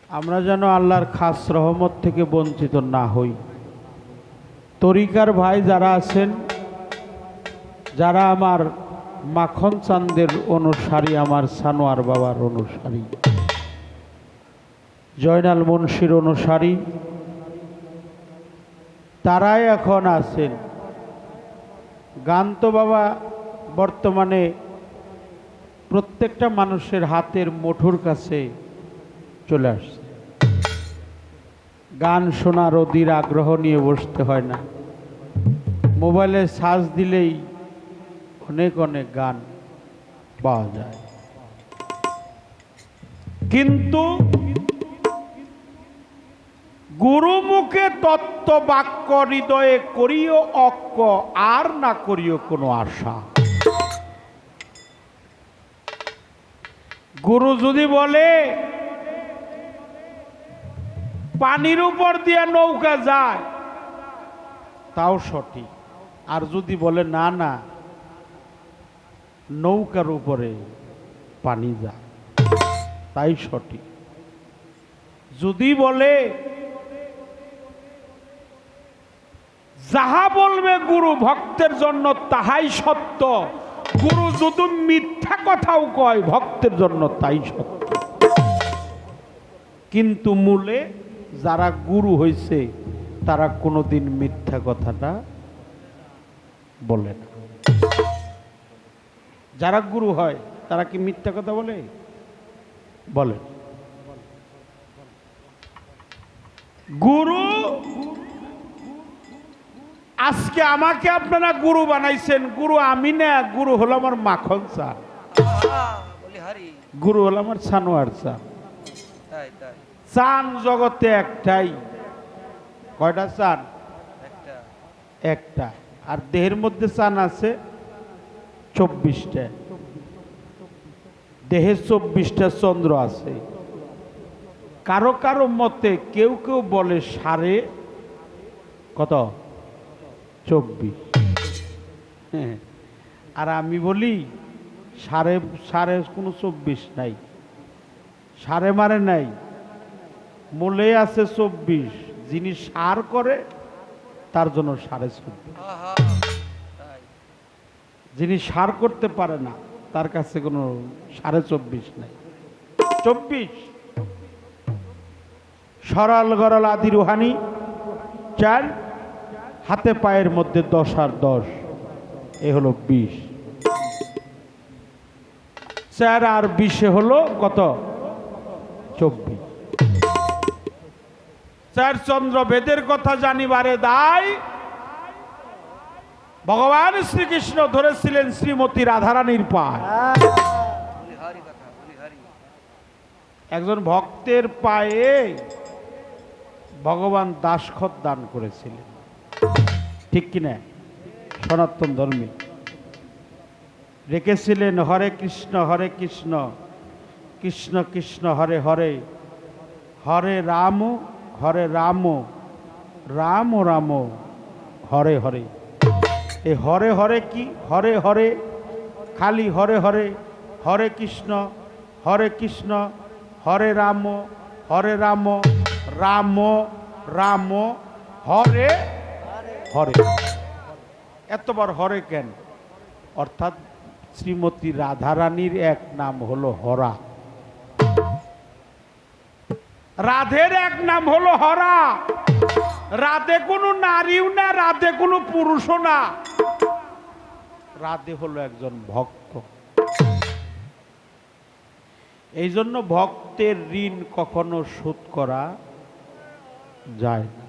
আমরা যেন আল্লাহর খাস রহমত থেকে বঞ্চিত না হই। তরিকার ভাই যারা আছেন, যারা আমার মাখন চাঁদের অনুসারী, আমার সানোয়ার বাবার অনুসারী, জয়নাল মুন্সির অনুসারী, তারাই এখন আছেন। গান তো বাবা বর্তমানে প্রত্যেকটা মানুষের হাতের মুঠোর কাছে চলে আসছে। গান শোনার অধীর আগ্রহ নিয়ে বসতে হয় না, মোবাইলে সার্চ দিলেই অনেক অনেক গান পাওয়া যায়। কিন্তু গুরুমুখে তত্ত্ব বাক্য হৃদয়ে করিও অক্ষ, আর না করিও কোনো আশা। গুরু যদি বলে পানির উপর দিয়ে নৌকা যায়, তাও সঠিক। আর যদি বলে না না, নৌকার উপরে পানি যায়, তাই সঠিক। যদি বলে যাহা বলবে গুরু ভক্তের জন্য তাহাই সত্য, গুরু যদি মিথ্যা কথাও কয় ভক্তের জন্য তাই সত্য। কিন্তু মূলে যারা গুরু হয়েছে তারা কোনোদিন মিথ্যা কথাটা বলে না। যারা গুরু হয় তারা কি মিথ্যা কথা বলে? বলে। গুরু আজকে আমাকে আপনারা গুরু বানাইছেন, গুরু আমি না, গুরু হলো আমার মাখন চা, গুরু হলো আমার সানোয়ার চা। চান জগতে একটাই। কয়টা চান? একটা। আর দেহের মধ্যে চান আছে 24টা। দেহে 24টা চন্দ্র আছে। কারো কারো মতে কেউ কেউ বলে সাড়ে কত 24। আর আমি বলি সাড়ে সাড়ে কোনো 24 নাই, সাড়ে মারে নাই, মূলে আছে 24। যিনি সার করে তার জন্য 24.5। যিনি সার করতে পারে না তার কাছে কোনো 24.5 নাই, 24। সরল গরল আদি রুহানি 4, হাতে পায়ের মধ্যে 10 আর 10, এ হলো 20। 4 আর 20 হলো কত? 24। 4 চন্দ্র বেদের কথা জানিবারে দায় ভগবান শ্রীকৃষ্ণ ধরেছিলেন শ্রীমতী রাধারানীর পায়। একজন ভক্তের পায়ে ভগবান দাসখত দান করেছিলেন, ঠিক কিনা? সনাতন ধর্মে রেখেছিলেন হরে কৃষ্ণ কৃষ্ণ কৃষ্ণ হরে হরে, হরে রাম রাম রাম হরে হরে। এই হরে হরে কি? হরে হরে খালি হরে হরে, হরে কৃষ্ণ হরে রাম রাম রাম হরে হরে। এতবার হরে কেন? অর্থাৎ শ্রীমতী রাধারানীর এক নাম হলো হরা, রাধের এক নাম হলো হরা। রাধে কোনো নারীও না, রাধে কোনো পুরুষও না, রাধে হলো একজন ভক্ত। এই জন্য ভক্তের ঋণ কখনো শোধ করা যায় না।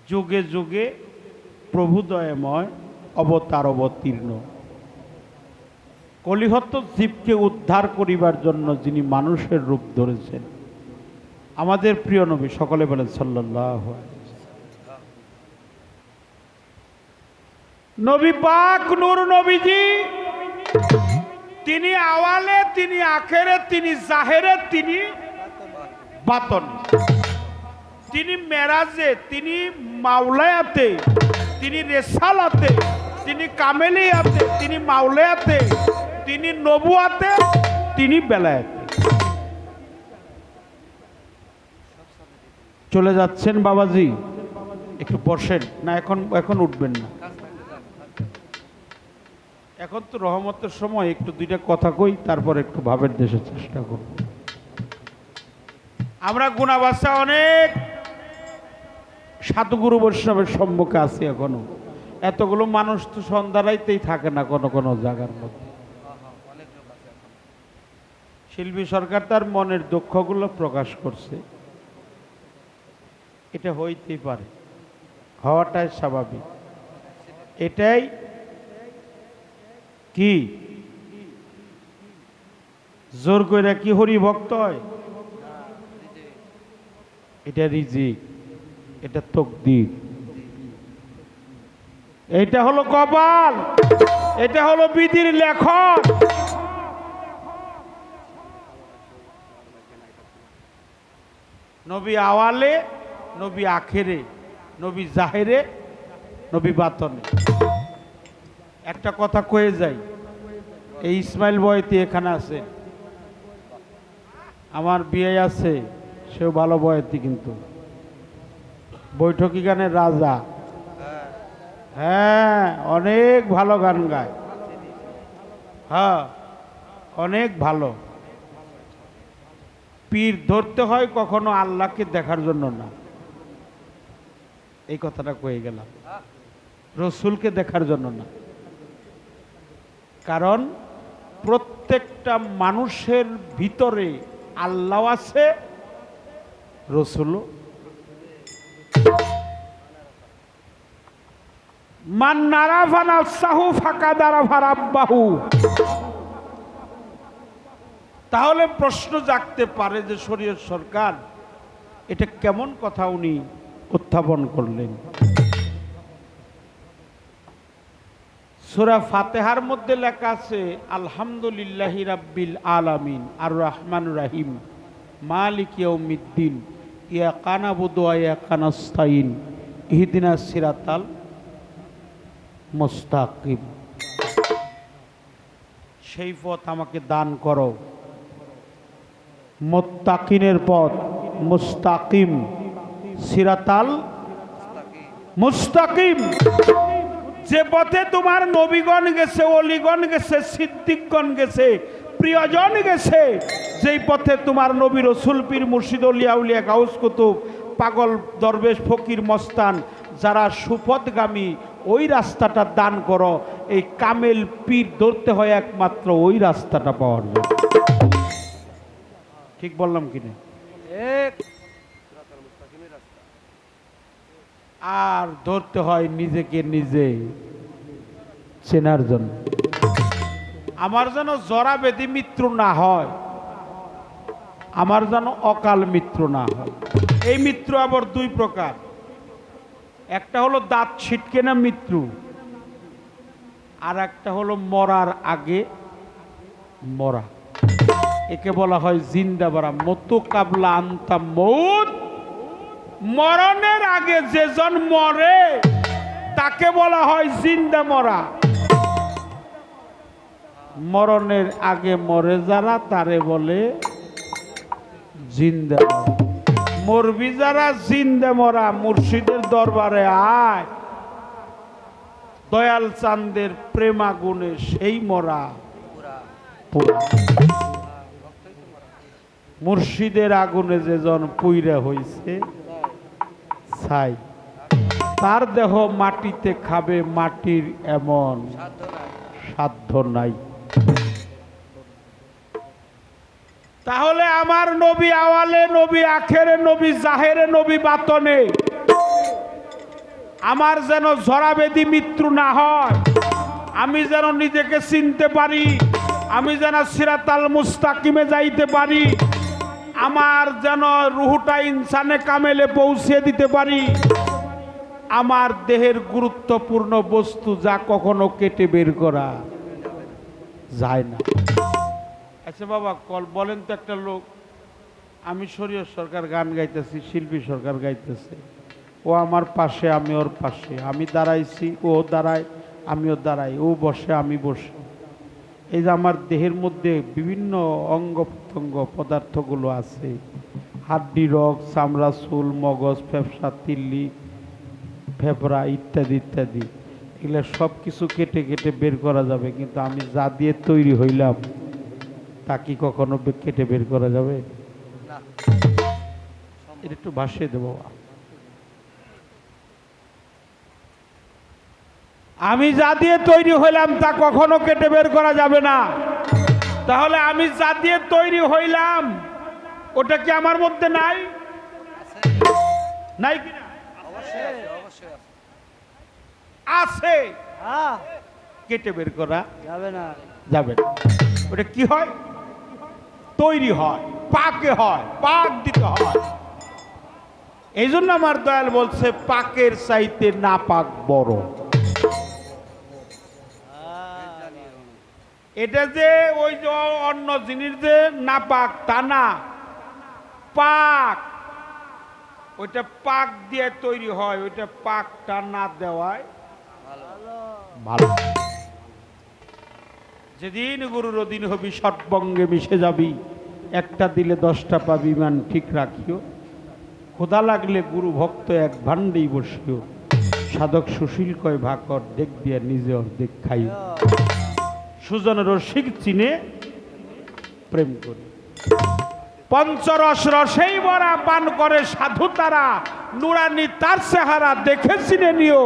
যুগে যুগে প্রভুদয়ময় অবতার অবতীর্ণ, কলিহত জীবকে উদ্ধার করিবার জন্য যিনি মানুষের রূপ ধরেছেন, আমাদের প্রিয় নবী, সকলে বলেন সাল্লাল্লাহু আলাইহি ওয়াসাল্লাম। নবী পাক নূর নবীজি, তিনি আওয়ালে, তিনি আখেরে, তিনি জাহেরে, তিনি বাতনে, তিনি মেরাজে, তিনি মাওলায়াতে, তিনি রেসালাতে, তিনি কামেলিয়াতে, তিনি মাওলায়াতে, তিনি নবুয়াতে, তিনি বেলায়েতে। চলে যাচ্ছেন বাবাজি? একটু বসেন না, এখন এখন উঠবেন না। এখন তো রহমতের সময়, একটু দুইটা কথা কই, তারপর একটু ভাবের দেশের চেষ্টা করব। আমরা গুণাবাসা অনেক সাধুগুরু বৈষ্ণবের সম্মুখে আছি এখনো। এতগুলো মানুষ তো সন্ধ্যারাইতেই থাকে না কোনো কোনো জায়গার মধ্যে। শিল্পী সরকার তার মনের দুঃখগুলো প্রকাশ করছে, এটা হইতেই পারে, হওয়াটাই স্বাভাবিক। এটাই কি জোর কইরা কি হরি ভক্ত হয়? এটা রিজিক, এটা তকদির, এটা হলো কপাল, এটা হলো বিধির লেখন। নবী আওয়ালে, নবী আখেরে, নবী জাহেরে, নবী বাতনে। একটা কথা কয়ে যাই, এই ইসমাইল বয়তি এখানে আছে, আমার বিয়ে আছে, সেও ভালো বয়তি, কিন্তু বৈঠকি গানের রাজা। হ্যাঁ, অনেক ভালো গান গায়। হ্যাঁ, অনেক ভালো। পীর ধরতে হয় কখনো আল্লাহকে দেখার জন্য না, এই কথাটা কয়ে গেলাম, রসুলকে দেখার জন্য না। কারণ প্রত্যেকটা মানুষের ভিতরে আল্লাহ আছে, রসুলও। মান নারাফা নাফসাহু ফাকাদ আরাফা রাব্বাহু। তাহলে প্রশ্ন জাগতে পারে যে শরীয়ত সরকার এটা কেমন কথা উনি উত্থাপন করলেন। সূরা ফাতিহার মধ্যে লেখা আছে আলহামদুলিল্লাহি রাব্বিল আলামিন আর রহমানুর রহিম মালিক ইয়াউমিদ্দিন ইয়াকা নাবুদু ওয়া ইয়াকা নাস্তাইন ইহদিনাস সিরাতাল মুস্তাকিম। সেই পথ আমাকে দান করো, মুত্তাকিনের পথ, মুস্তাকিম, সিরাতাল মুস্তাকিম। যে পথে তোমার নবীগণ গেছে, অলিগণ গেছে, সিদ্দিকগণ গেছে, প্রিয়জন গেছে, যেই পথে তোমার নবী রসুল পীর মুর্শিদ আউলিয়া উলিয়া গাউস কুতুব পাগল দরবেশ ফকির মস্তান যারা সুপথগামী, ওই রাস্তাটা দান করো। এই কামেল পীর ধরতে হয় একমাত্র ওই রাস্তাটা পাওয়ার জন্য। ঠিক বললাম কিনা? আর ধরতে হয় নিজেকে নিজে চেনার জন্য। আমার যেন জরা ব্যাধি মৃত্যু না হয়, আমার যেন অকাল মৃত্যু না হয়। এই মৃত্যু আবার দুই প্রকার, একটা হলো দাঁত ছিটকে না মৃত্যু, আর একটা হলো মরার আগে মরা। একে বলা হয় জিন্দা মরা, মতু কাবলা আন্তা মৌত। মরণের আগে যেজন মরে তাকে বলা হয় জিন্দা মরা। মরণের আগে মরে যারা তারে বলে জিন্দা মরা। মরবি যারা জিন্দা মরা, মুর্শিদের দরবারে আয়, দয়াল চাঁদের প্রেমাগুণে সেই মরা পুরা। মুর্শিদের আগুনে যেজন পুইরা হইছে ছাই, তার দেহ মাটিতে খাবে মাটির এমন সাধ্য নাই। তাহলে আমার নবী আওয়ালে, নবী আখেরে, নবী জাহেরে, নবী বাতনে আমার যেন ঝরাবেদি মৃত্যু না হয়, আমি যেন নিজেকে চিনতে পারি, আমি যেন সিরাতাল মুস্তাকিমে যাইতে পারি, আমার যেন রুহটা ইনসানে কামেলে পৌঁছে দিতে পারি। আমার দেহের গুরুত্বপূর্ণ বস্তু যা কখনো কেটে বের করা যায় না। আচ্ছা বাবা বলেন তো, একটা লোক, আমি শরীয়ত সরকার গান গাইতেছি, শিল্পী সরকার গাইতেছে, ও আমার পাশে আমি ওর পাশে, আমি দাঁড়াইছি ও দাঁড়ায় আমিও দাঁড়াই, ও বসে আমি বসে। এই যে আমার দেহের মধ্যে বিভিন্ন অঙ্গ প্রত্যঙ্গ পদার্থগুলো আছে, হাড্ডি, রগ, চামড়া, চুল, মগজ, ফেফসা, তিল্লি, ফেফড়া ইত্যাদি ইত্যাদি, এগুলো সব কিছু কেটে কেটে বের করা যাবে, কিন্তু আমি যা দিয়ে তৈরি হইলাম তা কি কখনো কেটে বের করা যাবে? এটা একটু ভাসিয়ে দেবো। আমি যা দিয়ে তৈরি হইলাম তা কখনো কেটে বের করা যাবে না। তাহলে আমি যা দিয়ে তৈরি হইলাম ওটা কি আমার মধ্যে নাই? নাই কিনা? আছে। কেটে বের করা যাবে না। যাবে না। ওটা কি হয়? তৈরি হয়, পাকে হয়, পাক দিতে হয়। এই জন্য আমার দয়াল বলছে পাকের চাইতে না পাক বড়। এটা যে ওই যে অন্য জিনিস যে না পাক তা না, পাক ওইটা পাক দিয়ে তৈরি হয়, ওইটা পাকটা না দেওয়ায় ভালো। যেদিন গুরুর অধীন হবি সৎবঙ্গে মিশে যাবি, একটা দিলে 10টা পাবি, মান ঠিক রাখিও। ক্ষুধা লাগলে গুরু ভক্ত এক ভাণ্ডেই বসিও, সাধক সুশীল কয় ভাকর দেখ দিয়া নিজে অর্ধেক খাইও। সুজন রসিক চিনে প্রেম করে, পঞ্চরস রসেই ভরা পান করে সাধু তারা, নুরানি তার চেহারা দেখে চিনে নিও।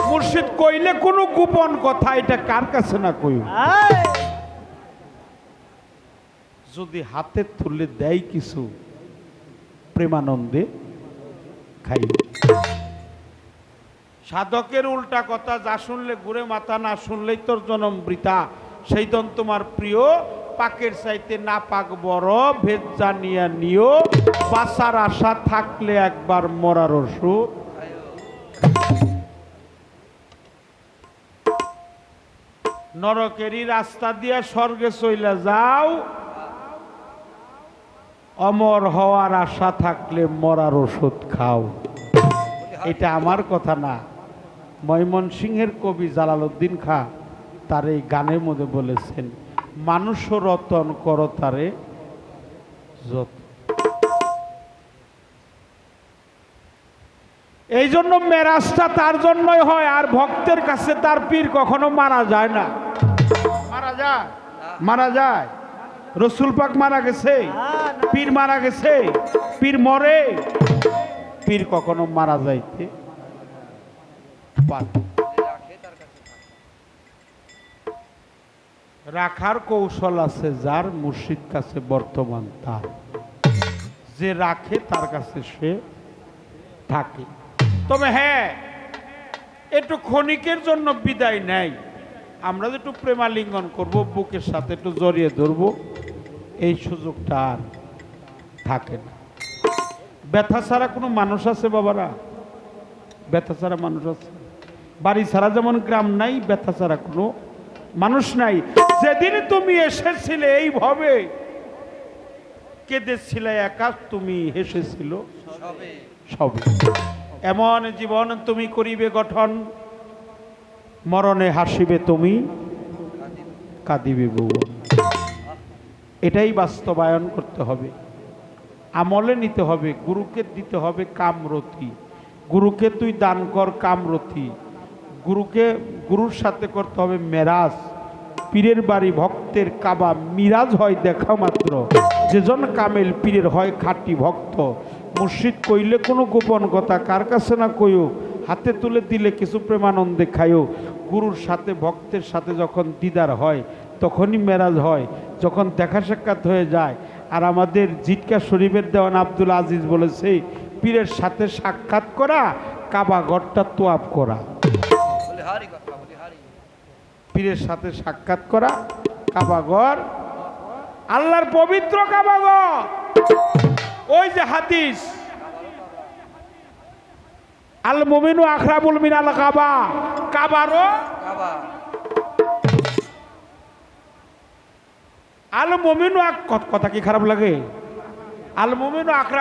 মুর্শিদ কইলে কোনো গোপন কথা, এটা কার কাছে না কইও। যদি হাতে তুলে দেয় কিছু, প্রেমানন্দে খাই। সাধকের উল্টা কথা, যা শুনলে ঘুরে মাথা, না শুনলেই তোর জনম বৃথা। সেই দন তোমার প্রিয়, পাকের চাইতে না পাক বড়, ভেদ জানিয়া নিও। বাঁচার আশা থাকলে একবার মরার ওষুধ। নরকেরই রাস্তা দিয়া স্বর্গে চইলা যাও, অমর হওয়ার আশা থাকলে মরার ওষুধ খাও। এটা আমার কথা না, ময়মনসিংহের কবি জালালউদ্দিন খাঁ তার এই গানের মধ্যে বলেছেন, মানুষ রতন কর তারে যত। এই জন্য মেরাজটা তার জন্যই হয়, আর ভক্তের কাছে তার পীর কখনো মারা যায় না। মারা যায়? মারা যায়? রসুল পাক মারা গেছে, পীর মারা গেছে, পীর মরে, পীর কখনো মারা যাইতে পারে। রাখার কৌশল আছে যার, মুর্শিদ কাছে বর্তমান তার। যে রাখে তার কাছে সে থাকে। তবে হ্যাঁ, একটু ক্ষণিকের জন্য বিদায় নেয়। আমরা যে একটু প্রেমালিঙ্গন করব, বুকের সাথে একটু জড়িয়ে ধরবো, এই সুযোগটা আর থাকে না। ব্যথা ছাড়া কোনো মানুষ আছে বাবারা? ব্যথা ছাড়া মানুষ আছে? বাড়ি ছাড়া যেমন গ্রাম নাই, ব্যথা ছাড়া কোনো মানুষ নাই। যেদিন তুমি এসেছিলে এইভাবে কেঁদেছিলে একা, তুমি হেসেছিল সবে। এমন জীবন তুমি করিবে গঠন, মরণে হাসিবে তুমি, কাঁদিবে ভুবন। এটাই বাস্তবায়ন করতে হবে, আমলে নিতে হবে। গুরুকে দিতে হবে কামরতি। গুরুকে তুই দান কর কামরতি। গুরুকে, গুরুর সাথে করতে হবে মেরাজ। পীরের বাড়ি ভক্তের কাবা, মিরাজ হয় দেখা মাত্র। যেজন কামেল পীরের হয় খাঁটি ভক্ত। মুর্শিদ কইলে কোনো গোপন কথা কার কাছে না কইও, হাতে তুলে দিলে কিছু প্রেমানন্দে খাইও। গুরুর সাথে ভক্তের সাথে যখন দিদার হয় তখনই মেরাজ হয়, যখন দেখা সাক্ষাৎ হয়ে যায়। আর আমাদের জিটকা শরীফের দেওয়ান আব্দুল আজিজ বলেছে, পীরের সাথে সাক্ষাৎ করা কাবা ঘরটা তোয়াব করা। পীরের সাথে সাক্ষাৎ করা কাবাঘর, আল্লাহর পবিত্র কাবাঘর। ওই যে হাদিস, আল মুমিনু আখরাবুল মিনাল কাবা, কাবারও আল মুমিনু, কথা কি খারাপ লাগে? আল মুমিনু আখরা